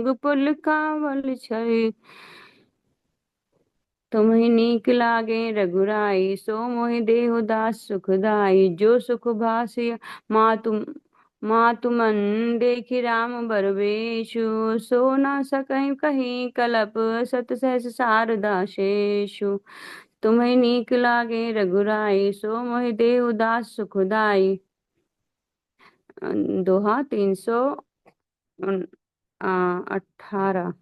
जुगपुल कावल छय। तुम्हें नीक लागे रघुराई, सो मोहि देहु दास सुखदाई। जो सुख भासिया मातु मन, देखि राम बरबेशु। सो न सकहि कहि कलप, सत सहस शारदा शेषु। तुम्हें नीक लागे रघुराई, सो मोहि देहु दास सुखदाई। दोहा 318।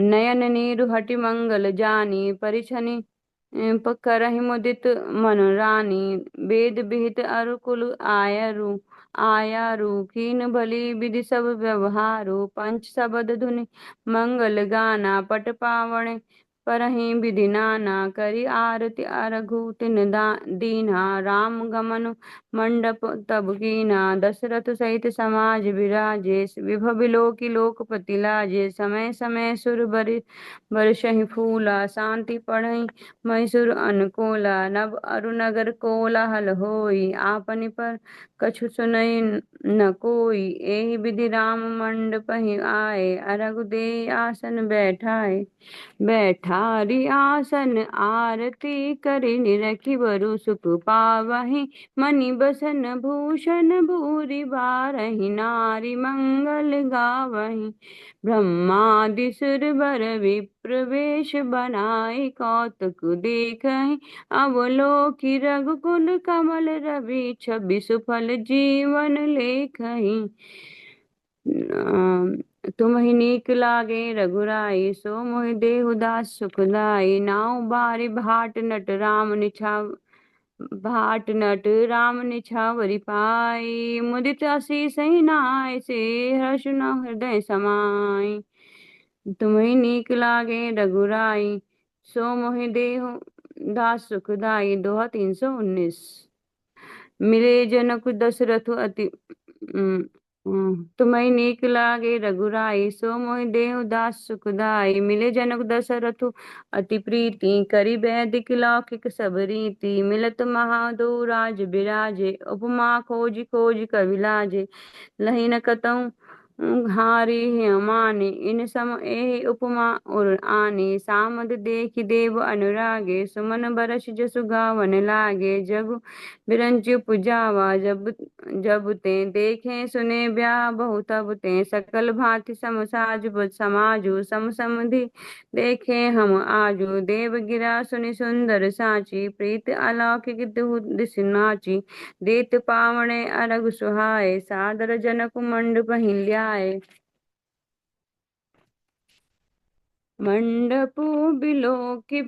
नयन नीरु हठि मंगल जानी, परिछनि करहि मुदित मन रानी। वेद विहित अरु कुल आयारु, कीन भली विधि सब व्यवहारु। पंच शबद धुनि मंगल गाना, पट पावन परहि विधि नाना। करी आरती अरघु तिन दीन्हा, राम गमन मंडप तब कीना। दशरथ सहित समाज बिराजे, विभव बिलोकी लोकपति लाजे। समय समय सुर बरसहि फूला, शांति पढ़हि मैसूर अनुकूला। नव अरु नगर कोलाहल होई, आपनि पर कछु सुनई न कोई। एहि विधि राम मंडपहि आए, अरघु देई आसन बैठाए। बैठारी आसन आरती करि, निरखि बरु सुख पावहि। मणि बसन भूषण भूरि बारहि, नारी मंगल गावहि। ब्रह्मादि सुरवर विप्र वेश बनाई, कौतुक देखहि अवलोकि। रघुकुल कमल रवि छवि, सुफल जीवन लेखहि। तुम्हें नीक लागे रघुराई, सो मोहि देहु दास सुखदाई। नाउ बारी भाट नट राम निछावरि पाई। मुदित असीस ही नाय से, हर्ष न हृदय समाई। तुम्हें नीक लागे रघुराई, सो मोहि देहु दास सुखदाई। दोहा 319। मिले जनक दशरथ अति तुम्हें नीक लागे रघुराई, सो मोहि देहु दास सुखदाई। मिले जनक दशरथ अति प्रीति, करि वैदिक लौकिक सब रीति। मिलत महादो राज बिराजे, उपमा खोज खोज कवि लाजे। लही न कतहु हारी माने, इन सम एहि उपमा उर आने। सामद देखि देव अनुरागे, सुमन बरस जसु गावन लागे। जगु बिरंचि पुजावा जब जब ते, देखे सुने ब्याह बहु तब ते। सकल भांति सम साज समाजु, सम समधि देखे हम आजु। देव गिरा सुनि सुंदर साची, प्रीत अलौकिक दुहु दिस नाची। देत पावने अरघ सुहाए, सादर जनक मंडप ल्याए। मंडपु बिलोकि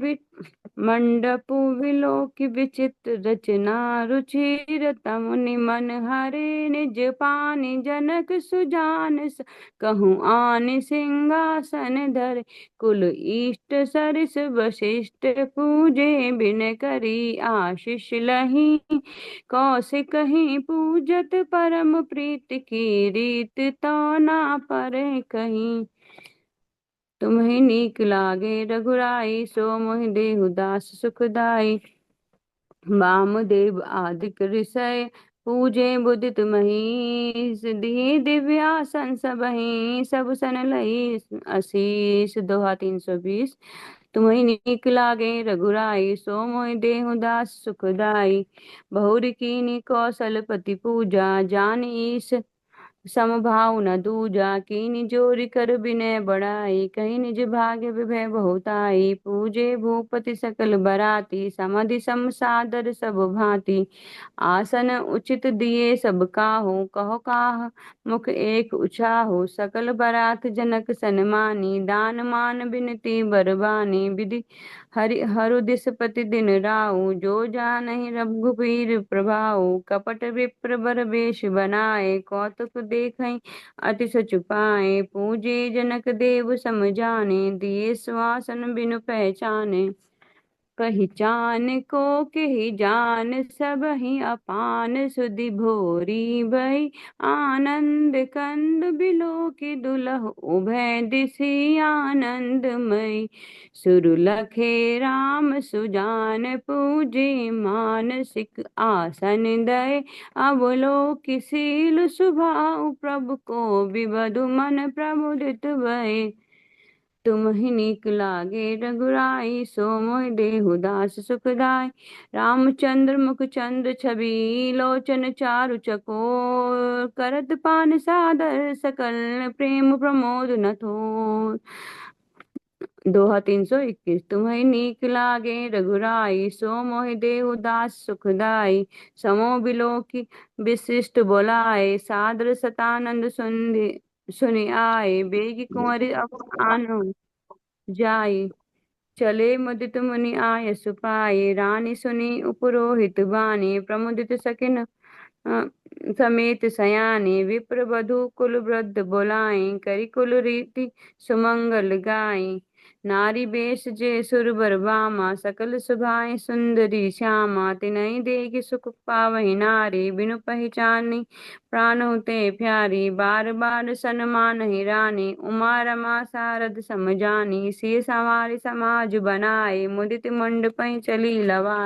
विचित्र रचना, रुचिर तमुनि मन हरे। निज पानि जनक सुजान, कहूँ आनि सिंहासन धरे। कुल इष्ट सरिस वशिष्ठ पूजे, बिन करी आशीष लही। कौशिकहि पूजत परम प्रीत की रीत, तो ना परे कहीं। तुम्हें नीक लागे रघुराई, सो मोहि देहु दास सुखदाई। वामदेव आदिक ऋषय पूजे, बुदित महीस। दी दिव्यासन सबहि, सब सन लई आशीष। दोहा 320। तुम्हें नीक लागे रघुराई, सो मोहि देहु दास सुखदाई। बहुरी कीनी कौशलपति पूजा, जान ईश समभाव न दूजा। कीनि जोरी कर विनय बढ़ाई, कहीं निज भाग्य विभय बहुताई। पूजे भूपति सकल बराती, समधि सम सादर सब भांति। आसन उचित दिए सब काहू, कहो काह मुख एक उछाहू। सकल बरात जनक सन्मानी, दान मान बिनती बरबानी। विधि हरि हरु दिस प्रतिदिन राऊ, जो जानहि रघुबीर प्रभाऊ। कपट विप्र बर वेश बनाए, कौतुक देखहि अति सचुपाए। पूजे जनक देव सम जाने, दिए स्वासन बिनु पहचाने। पहचान को के ही जान सब ही अपान सुधि भोरी भई आनंद कंद बिलो की दुलह उभय दिशि आनंदमयी सुरलखे राम सुजान पूजे मानसिक आसन दय अवलोकिशील सुभाउ प्रभु को विबधु मन प्रमुदित भय तुम ही नीक लागे रघुराई सो मोहि देहु दास सुखदाई रामचंद्र मुख चंद्र छवि लोचन चारु चकोर करत पान सादर सकल प्रेम प्रमोद न थोर दोहा 321। तुम्हें नीक लागे रघुराई सो मोहि देहु दास सुखदाई समो बिलो की विशिष्ट बोलाए सादर सतानंद सुनि आए बेगी कुंवरि आन जाई चले मुदित मुनि आय सुपाए रानी सुनी उपरोहित बानी प्रमुदित सकिन समेत सयाने विप्र वधु कुल वृद्ध बोलाए करी कुल रीति सुमंगल गाय नारी बेश जे सुरबर बामा सकल सुभाए सुंदरी श्यामा तिनहि देख सुख पावहि नारी बिनु पहचानी प्राण ते प्यारी बार बार सन्मान ही रानी उमा रमा शारद समझानी सिय सवारी समाज बनाए मुदित मंडपहि चली लवा